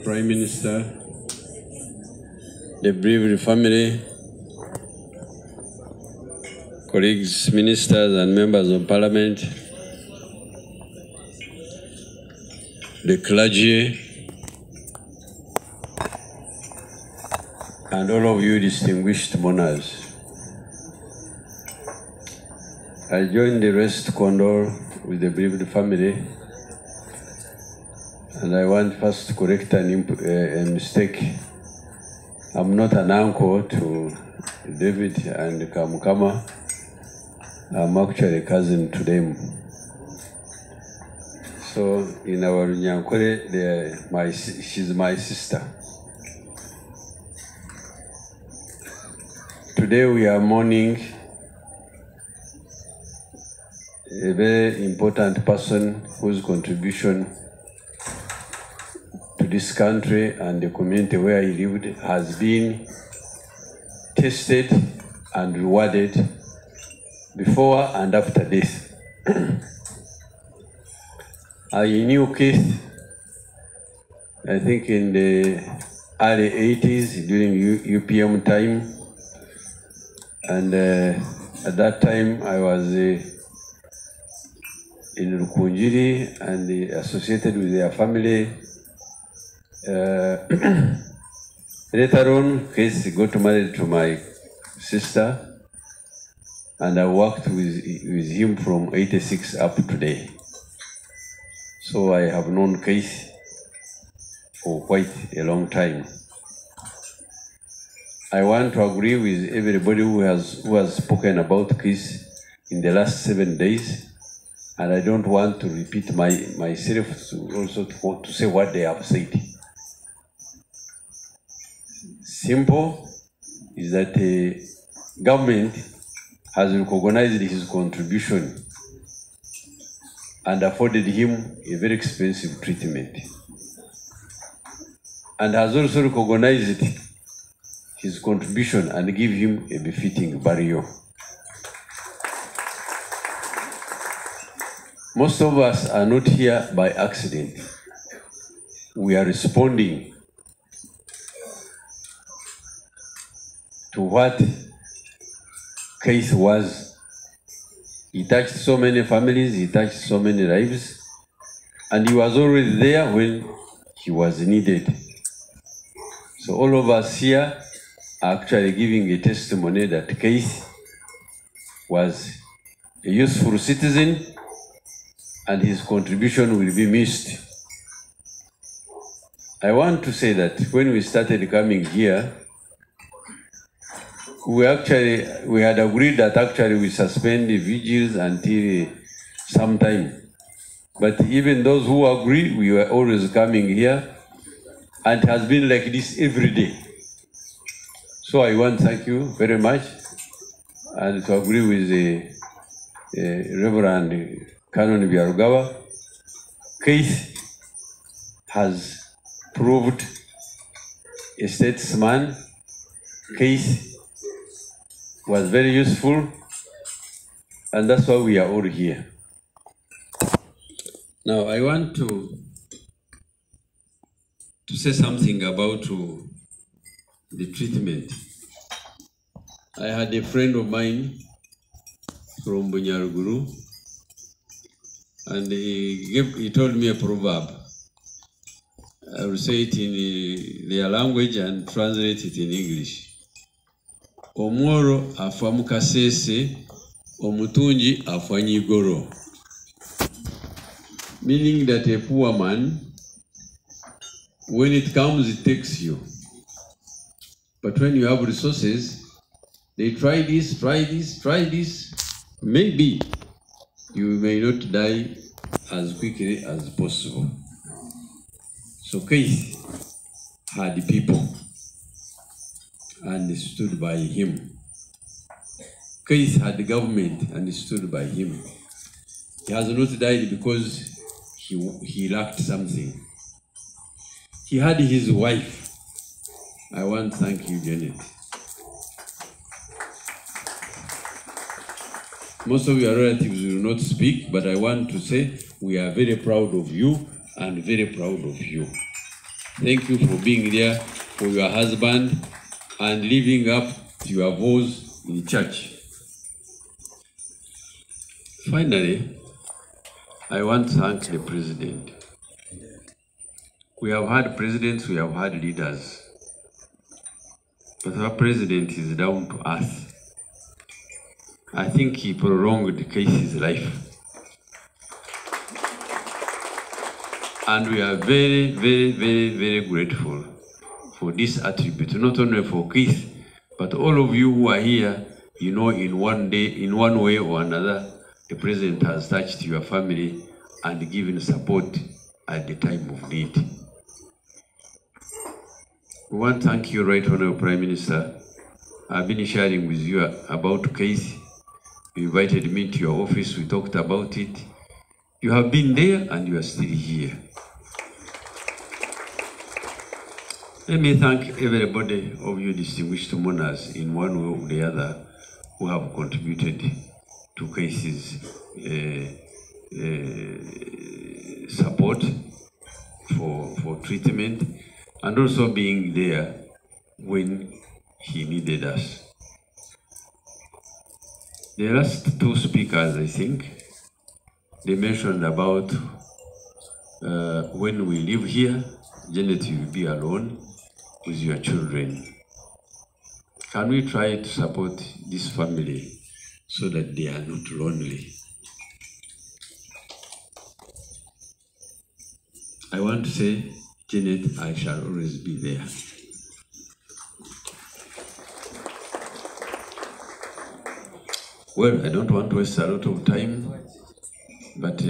Prime Minister, the bereaved family, colleagues, ministers and members of parliament, the clergy, and all of you distinguished mourners. I join the rest to condole with the bereaved family, and I want first to correct a mistake. I'm not an uncle to David and Kamukama. I'm actually a cousin to them. So in our Nyankore, she's my sister. Today we are mourning a very important person whose contribution to this country and the community where he lived has been tested and rewarded before and after death. I knew Keith, I think in the early 80s during UPM time, and at that time I was in Rukutana and associated with their family. Later on, Keith got married to my sister, and I worked with him from 86 up to today. So I have known Keith for quite a long time. I want to agree with everybody who has spoken about Keith in the last 7 days, and I don't want to repeat myself to say what they have said. Simple is that the government has recognized his contribution and afforded him a very expensive treatment, and has also recognized his contribution and give him a befitting burial. Most of us are not here by accident. We are responding to what Keith was. He touched so many families, he touched so many lives, and he was always there when he was needed. So all of us here are actually giving a testimony that Keith was a useful citizen and his contribution will be missed. I want to say that when we started coming here, we had agreed that actually we suspend the vigils until some time. But even those who agree, we were always coming here, and it has been like this every day. So I want to thank you very much, and to agree with the Reverend Canon Biarugawa. Keith has proved a statesman. Keith was very useful, and that's why we are all here. Now I want to say something about the treatment. I had a friend of mine from Bunyaruguru, and he told me a proverb. I will say it in their language and translate it in English. Omoro afa mukasese, omutunji afa nyigoro. Meaning that a poor man, when it comes, it takes you. But when you have resources, they try this, try this, try this. Maybe you may not die as quickly as possible. So Keith had people and stood by him. Keith had the government and stood by him. He has not died because he lacked something. He had his wife. I want to thank you, Janet. Most of your relatives will not speak, but I want to say we are very proud of you and very proud of you. Thank you for being there for your husband and living up to your vows in church. Finally, I want to thank the President. We have had presidents, we have had leaders, but our President is down to earth. I think he prolonged Casey's life. And we are very, very, very, very grateful for this attribute, not only for Keith, but all of you who are here. You know, in one way or another, the President has touched your family and given support at the time of need. We want to thank you, Right Honorable Prime Minister. I've been sharing with you about Keith. You invited me to your office, we talked about it. You have been there and you are still here. Let me thank everybody of you distinguished mourners in one way or the other who have contributed to Casey's support for treatment and also being there when he needed us. The last two speakers, I think, they mentioned about when we live here, Janet will be alone with your children. Can we try to support this family so that they are not lonely? I want to say, Janet, I shall always be there. Well, I don't want to waste a lot of time, but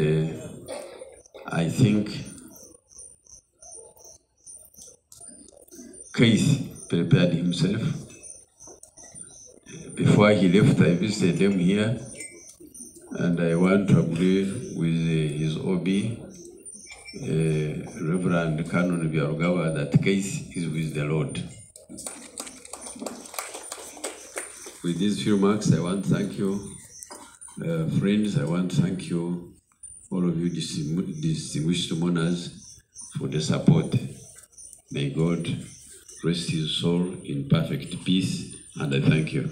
I think Keith prepared himself. Before he left, I visited him here, and I want to agree with his OB, Reverend Canon Biarugawa, that Keith is with the Lord. With these few remarks, I want to thank you, friends. I want to thank you, all of you distinguished mourners, for the support. May God rest his soul in perfect peace, and I thank you.